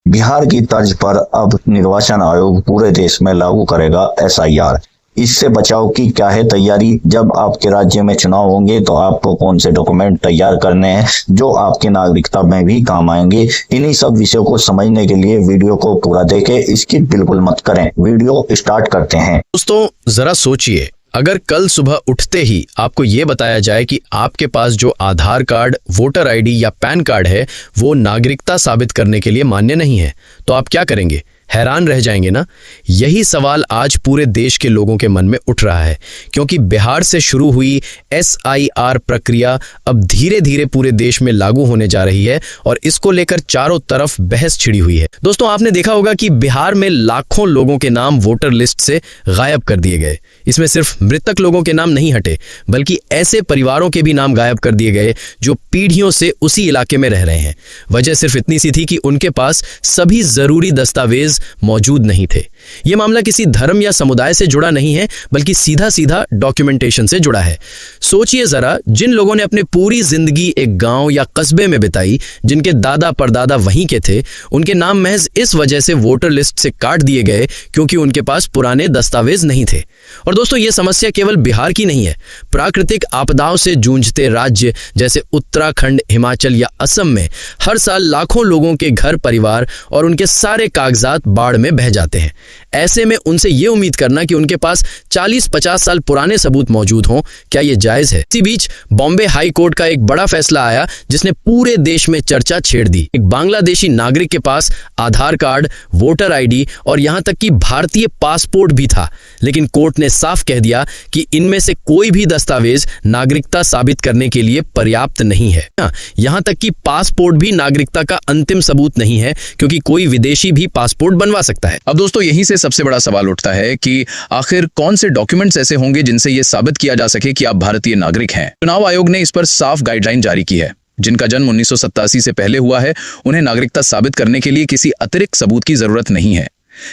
बिहार की तर्ज पर अब निर्वाचन आयोग पूरे देश में लागू करेगा एसआईआर। इससे बचाव की क्या है तैयारी? जब आपके राज्य में चुनाव होंगे तो आपको कौन से डॉक्यूमेंट तैयार करने हैं जो आपकी नागरिकता में भी काम आएंगे? इन्हीं सब विषयों को समझने के लिए वीडियो को पूरा देखें, स्किप बिल्कुल मत करें। वीडियो स्टार्ट करते हैं। दोस्तों जरा सोचिए, अगर कल सुबह उठते ही आपको ये बताया जाए कि आपके पास जो आधार कार्ड, वोटर आईडी या पैन कार्ड है वो नागरिकता साबित करने के लिए मान्य नहीं है, तो आप क्या करेंगे? हैरान रह जाएंगे ना। यही सवाल आज पूरे देश के लोगों के मन में उठ रहा है, क्योंकि बिहार से शुरू हुई एसआईआर प्रक्रिया अब धीरे धीरे पूरे देश में लागू होने जा रही है और इसको लेकर चारों तरफ बहस छिड़ी हुई है। दोस्तों आपने देखा होगा कि बिहार में लाखों लोगों के नाम वोटर लिस्ट से गायब कर दिए गए। इसमें सिर्फ मृतक लोगों के नाम नहीं हटे, बल्कि ऐसे परिवारों के भी नाम गायब कर दिए गए जो पीढ़ियों से उसी इलाके में रह रहे हैं। वजह सिर्फ इतनी सी थी कि उनके पास सभी जरूरी दस्तावेज मौजूद नहीं थे। यह मामला किसी धर्म या समुदाय से जुड़ा नहीं है, बल्कि सीधा सीधा डॉक्यूमेंटेशन से जुड़ा है। सोचिए जरा, जिन लोगों ने अपनी पूरी जिंदगी एक गांव या कस्बे में बिताई, जिनके दादा परदादा वहीं के थे, उनके नाम महज इस वजह से वोटर लिस्ट से काट दिए गए क्योंकि उनके पास पुराने दस्तावेज नहीं थे। और दोस्तों यह समस्या केवल बिहार की नहीं है। प्राकृतिक आपदाओं से जूझते राज्य जैसे उत्तराखंड, हिमाचल या असम में हर साल लाखों लोगों के घर परिवार और उनके सारे कागजात बाढ़ में बह जाते हैं। ऐसे में उनसे यह उम्मीद करना कि उनके पास 40-50 साल पुराने सबूत मौजूद हों, क्या यह जायज है? इसी बीच बॉम्बे हाई कोर्ट का एक बड़ा फैसला आया जिसने पूरे देश में चर्चा छेड़ दी। एक बांग्लादेशी नागरिक के पास आधार कार्ड, वोटर आईडी और यहां तक कि भारतीय पासपोर्ट भी था, लेकिन कोर्ट ने साफ कह दिया कि इनमें से कोई भी दस्तावेज नागरिकता साबित करने के लिए पर्याप्त नहीं है। यहां तक कि पासपोर्ट भी नागरिकता का अंतिम सबूत नहीं है, क्योंकि कोई विदेशी भी पासपोर्ट बनवा सकता है। अब दोस्तों यहीं से सबसे बड़ा सवाल उठता है कि आखिर कौन से डॉक्यूमेंट्स ऐसे होंगे जिनसे यह साबित किया जा सके कि आप भारतीय नागरिक हैं। चुनाव आयोग ने इस पर साफ गाइडलाइन जारी की है। जिनका जन्म 1987 से पहले हुआ है, उन्हें नागरिकता साबित करने के लिए किसी अतिरिक्त सबूत की जरूरत नहीं है।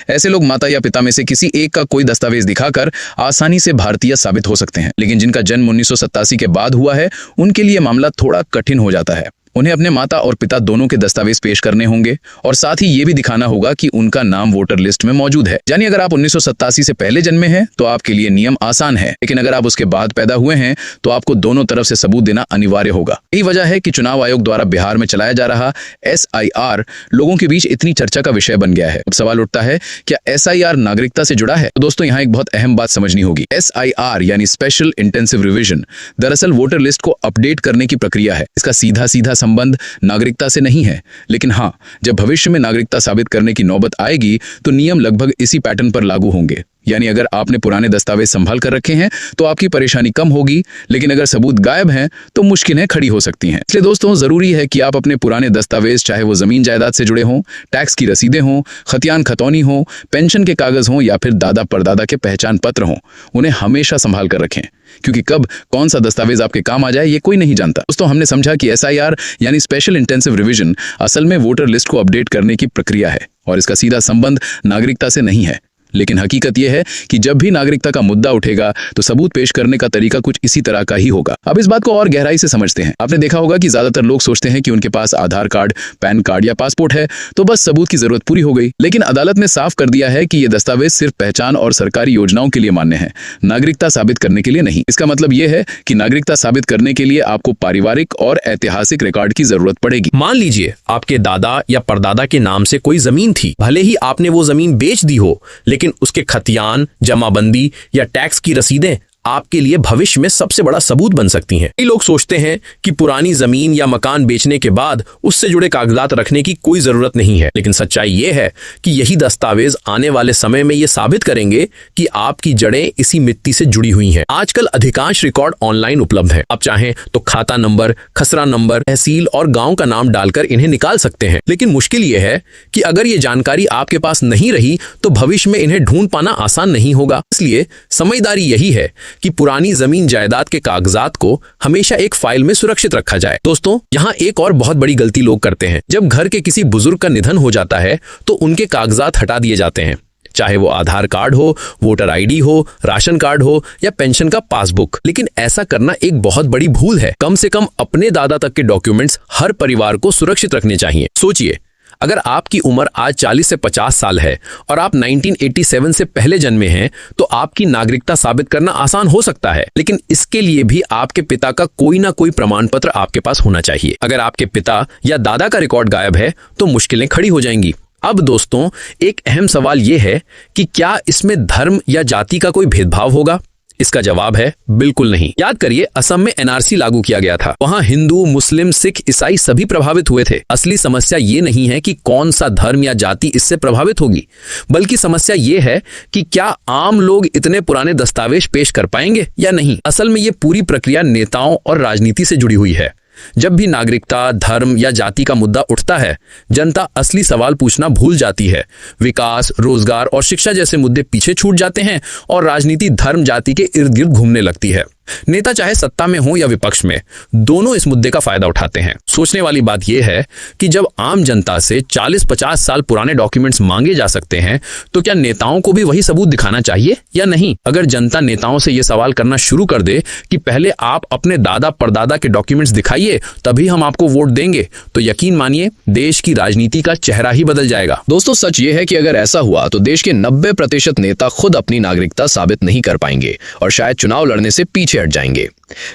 ऐसे लोग माता या पिता में से किसी एक का कोई दस्तावेज दिखाकर आसानी से भारतीय साबित हो सकते हैं। लेकिन जिनका जन्म 1987 के बाद हुआ है, उनके लिए मामला थोड़ा कठिन हो जाता है। उन्हें अपने माता और पिता दोनों के दस्तावेज पेश करने होंगे और साथ ही ये भी दिखाना होगा कि उनका नाम वोटर लिस्ट में मौजूद है। यानी अगर आप 1987 से पहले जन्मे हैं तो आपके लिए नियम आसान है, लेकिन अगर आप उसके बाद पैदा हुए हैं तो आपको दोनों तरफ से सबूत देना अनिवार्य होगा। यही वजह है कि चुनाव आयोग द्वारा बिहार में चलाया जा रहा एसआईआर लोगों के बीच इतनी चर्चा का विषय बन गया है। अब सवाल उठता है, क्या एसआईआर नागरिकता से जुड़ा है? तो दोस्तों यहाँ एक बहुत अहम बात समझनी होगी। एसआईआर यानी स्पेशल इंटेंसिव रिविजन दरअसल वोटर लिस्ट को अपडेट करने की प्रक्रिया है। इसका सीधा सीधा संबंध नागरिकता से नहीं है, लेकिन हाँ, जब भविष्य में नागरिकता साबित करने की नौबत आएगी तो नियम लगभग इसी पैटर्न पर लागू होंगे। यानी अगर आपने पुराने दस्तावेज संभाल कर रखे हैं तो आपकी परेशानी कम होगी, लेकिन अगर सबूत गायब हैं तो मुश्किलें खड़ी हो सकती हैं। इसलिए दोस्तों जरूरी है कि आप अपने पुराने दस्तावेज, चाहे वो जमीन जायदाद से जुड़े हों, टैक्स की रसीदें हों, खतियान खतौनी हो, पेंशन के कागज हों या फिर दादा परदादा के पहचान पत्र हों, उन्हें हमेशा संभाल कर रखें, क्योंकि कब कौन सा दस्तावेज आपके काम आ जाए ये कोई नहीं जानता। दोस्तों हमने समझा कि एसआईआर यानी स्पेशल इंटेंसिव रिविजन असल में वोटर लिस्ट को अपडेट करने की प्रक्रिया है और इसका सीधा संबंध नागरिकता से नहीं है। लेकिन हकीकत यह है कि जब भी नागरिकता का मुद्दा उठेगा तो सबूत पेश करने का तरीका कुछ इसी तरह का ही होगा। अब इस बात को और गहराई से समझते हैं। आपने देखा होगा कि ज्यादातर लोग सोचते हैं कि उनके पास आधार कार्ड, पैन कार्ड या पासपोर्ट है तो बस सबूत की जरूरत पूरी हो गई। लेकिन अदालत ने साफ कर दिया है कि ये दस्तावेज सिर्फ पहचान और सरकारी योजनाओं के लिए मान्य है, नागरिकता साबित करने के लिए नहीं। इसका मतलब यह है कि नागरिकता साबित करने के लिए आपको पारिवारिक और ऐतिहासिक रिकॉर्ड की जरूरत पड़ेगी। मान लीजिए आपके दादा या परदादा के नाम से कोई जमीन थी, भले ही आपने वो जमीन बेच दी हो, लेकिन उसके खतियान, जमाबंदी या टैक्स की रसीदें आपके लिए भविष्य में सबसे बड़ा सबूत बन सकती हैं। कई लोग सोचते हैं कि पुरानी जमीन या मकान बेचने के बाद उससे जुड़े कागजात रखने की कोई जरूरत नहीं है, लेकिन सच्चाई ये है कि यही दस्तावेज आने वाले समय में ये साबित करेंगे कि आपकी जड़ें इसी मिट्टी से जुड़ी हुई हैं। आजकल अधिकांश रिकॉर्ड ऑनलाइन उपलब्ध है। आप चाहें तो खाता नंबर, खसरा नंबर, तहसील और गांव का नाम डालकर इन्हें निकाल सकते हैं। लेकिन मुश्किल ये है कि अगर ये जानकारी आपके पास नहीं रही तो भविष्य में इन्हें ढूंढ पाना आसान नहीं होगा। इसलिए समझदारी यही है कि पुरानी जमीन जायदाद के कागजात को हमेशा एक फाइल में सुरक्षित रखा जाए। दोस्तों यहाँ एक और बहुत बड़ी गलती लोग करते हैं। जब घर के किसी बुजुर्ग का निधन हो जाता है तो उनके कागजात हटा दिए जाते हैं, चाहे वो आधार कार्ड हो, वोटर आईडी हो, राशन कार्ड हो या पेंशन का पासबुक। लेकिन ऐसा करना एक बहुत बड़ी भूल है। कम से कम अपने दादा तक के डॉक्यूमेंट्स हर परिवार को सुरक्षित रखने चाहिए। सोचिए, अगर आपकी उम्र आज 40 से 50 साल है और आप 1987 से पहले जन्मे हैं तो आपकी नागरिकता साबित करना आसान हो सकता है, लेकिन इसके लिए भी आपके पिता का कोई ना कोई प्रमाण पत्र आपके पास होना चाहिए। अगर आपके पिता या दादा का रिकॉर्ड गायब है तो मुश्किलें खड़ी हो जाएंगी। अब दोस्तों, एक अहम सवाल यह है कि क्या इसमें धर्म या जाति का कोई भेदभाव होगा? इसका जवाब है बिल्कुल नहीं। याद करिए, असम में एनआरसी लागू किया गया था। वहां हिंदू, मुस्लिम, सिख, ईसाई सभी प्रभावित हुए थे। असली समस्या ये नहीं है कि कौन सा धर्म या जाति इससे प्रभावित होगी, बल्कि समस्या ये है कि क्या आम लोग इतने पुराने दस्तावेज पेश कर पाएंगे या नहीं। असल में ये पूरी प्रक्रिया नेताओं और राजनीति से जुड़ी हुई है। जब भी नागरिकता, धर्म या जाति का मुद्दा उठता है, जनता असली सवाल पूछना भूल जाती है। विकास, रोजगार और शिक्षा जैसे मुद्दे पीछे छूट जाते हैं और राजनीति धर्म, जाति के इर्द गिर्द घूमने लगती है। नेता चाहे सत्ता में हो या विपक्ष में, दोनों इस मुद्दे का फायदा उठाते हैं। सोचने वाली बात यह है कि जब आम जनता से 40-50 साल पुराने डॉक्यूमेंट्स मांगे जा सकते हैं, तो क्या नेताओं को भी वही सबूत दिखाना चाहिए या नहीं? अगर जनता नेताओं से यह सवाल करना शुरू कर दे कि पहले आप अपने दादा परदादा के डॉक्यूमेंट्स दिखाइए, तभी हम आपको वोट देंगे, तो यकीन मानिए देश की राजनीति का चेहरा ही बदल जाएगा। दोस्तों, सच ये है कि अगर ऐसा हुआ तो देश के 90% नेता खुद अपनी नागरिकता साबित नहीं कर पाएंगे और शायद चुनाव लड़ने से पीछे हट जाएंगे।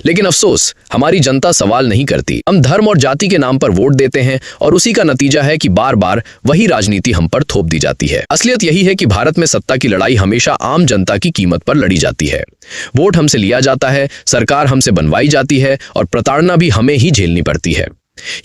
लेकिन अफसोस, हमारी जनता सवाल नहीं करती। हम धर्म और जाति के नाम पर वोट देते हैं और उसी का नतीजा है कि बार बार वही राजनीति हम पर थोप दी जाती है। असलियत यही है कि भारत में सत्ता की लड़ाई हमेशा आम जनता की कीमत पर लड़ी जाती है। वोट हमसे लिया जाता है, सरकार हमसे बनवाई जाती है और प्रताड़ना भी हमें ही झेलनी पड़ती है।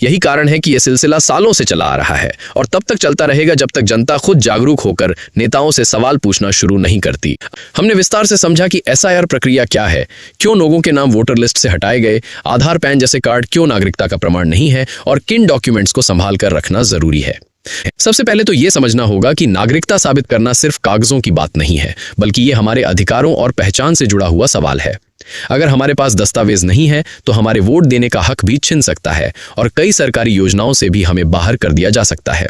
यही कारण है कि यह सिलसिला सालों से चला आ रहा है और तब तक चलता रहेगा जब तक जनता खुद जागरूक होकर नेताओं से सवाल पूछना शुरू नहीं करती। हमने विस्तार से समझा कि एसआईआर प्रक्रिया क्या है, क्यों लोगों के नाम वोटर लिस्ट से हटाए गए, आधार, पैन जैसे कार्ड क्यों नागरिकता का प्रमाण नहीं है और किन डॉक्यूमेंट्स को संभाल कर रखना जरूरी है। सबसे पहले तो यह समझना होगा कि नागरिकता साबित करना सिर्फ कागजों की बात नहीं है, बल्कि यह हमारे अधिकारों और पहचान से जुड़ा हुआ सवाल है। अगर हमारे पास दस्तावेज नहीं है तो हमारे वोट देने का हक भी छिन सकता है और कई सरकारी योजनाओं से भी हमें बाहर कर दिया जा सकता है।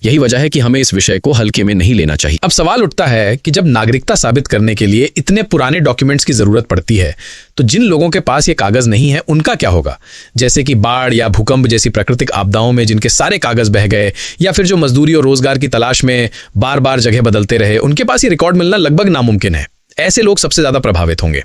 यही वजह है कि हमें इस विषय को हल्के में नहीं लेना चाहिए। अब सवाल उठता है कि जब नागरिकता साबित करने के लिए इतने पुराने डॉक्यूमेंट्स की जरूरत पड़ती है, तो जिन लोगों के पास ये कागज नहीं है उनका क्या होगा? जैसे कि बाढ़ या भूकंप जैसी प्राकृतिक आपदाओं में जिनके सारे कागज बह गए, या फिर जो मजदूरी और रोजगार की तलाश में बार बार जगह बदलते रहे, उनके पास ये रिकॉर्ड मिलना लगभग नामुमकिन है। ऐसे लोग सबसे ज्यादा प्रभावित होंगे।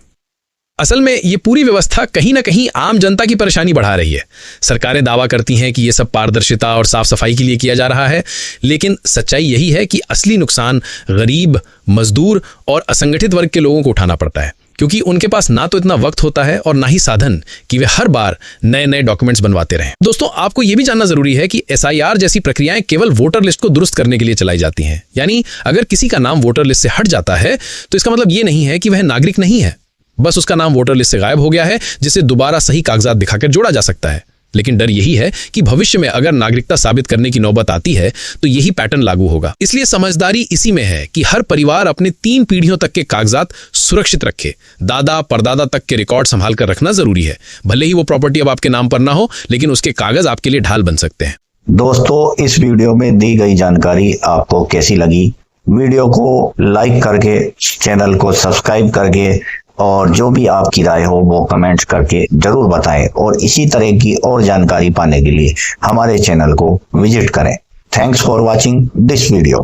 असल में ये पूरी व्यवस्था कहीं ना कहीं आम जनता की परेशानी बढ़ा रही है। सरकारें दावा करती हैं कि ये सब पारदर्शिता और साफ सफाई के लिए किया जा रहा है, लेकिन सच्चाई यही है कि असली नुकसान गरीब, मजदूर और असंगठित वर्ग के लोगों को उठाना पड़ता है, क्योंकि उनके पास ना तो इतना वक्त होता है और ना ही साधन कि वे हर बार नए नए डॉक्यूमेंट्स बनवाते रहें। दोस्तों, आपको यह भी जानना जरूरी है कि एसआईआर जैसी प्रक्रियाएं केवल वोटर लिस्ट को दुरुस्त करने के लिए चलाई जाती हैं। यानी अगर किसी का नाम वोटर लिस्ट से हट जाता है तो इसका मतलब ये नहीं है कि वह नागरिक नहीं है, बस उसका नाम वोटर लिस्ट से गायब हो गया है, जिसे दोबारा सही कागजात दिखाकर जोड़ा जा सकता है। लेकिन डर यही है कि भविष्य में अगर नागरिकता साबित करने की नौबत आती है तो यही पैटर्न लागू होगा। इसलिए समझदारी इसी में है कि हर परिवार अपने 3 पीढ़ियों तक के कागजात सुरक्षित रखे। दादा परदादा तक के रिकॉर्ड संभाल कर रखना जरूरी है। भले ही वो प्रॉपर्टी अब आपके नाम पर ना हो, लेकिन उसके कागज आपके लिए ढाल बन सकते हैं। दोस्तों, इस वीडियो में दी गई जानकारी आपको कैसी लगी? वीडियो को लाइक करके, चैनल को सब्सक्राइब करके और जो भी आपकी राय हो वो कमेंट्स करके जरूर बताएं। और इसी तरह की और जानकारी पाने के लिए हमारे चैनल को विजिट करें। Thanks for watching this video.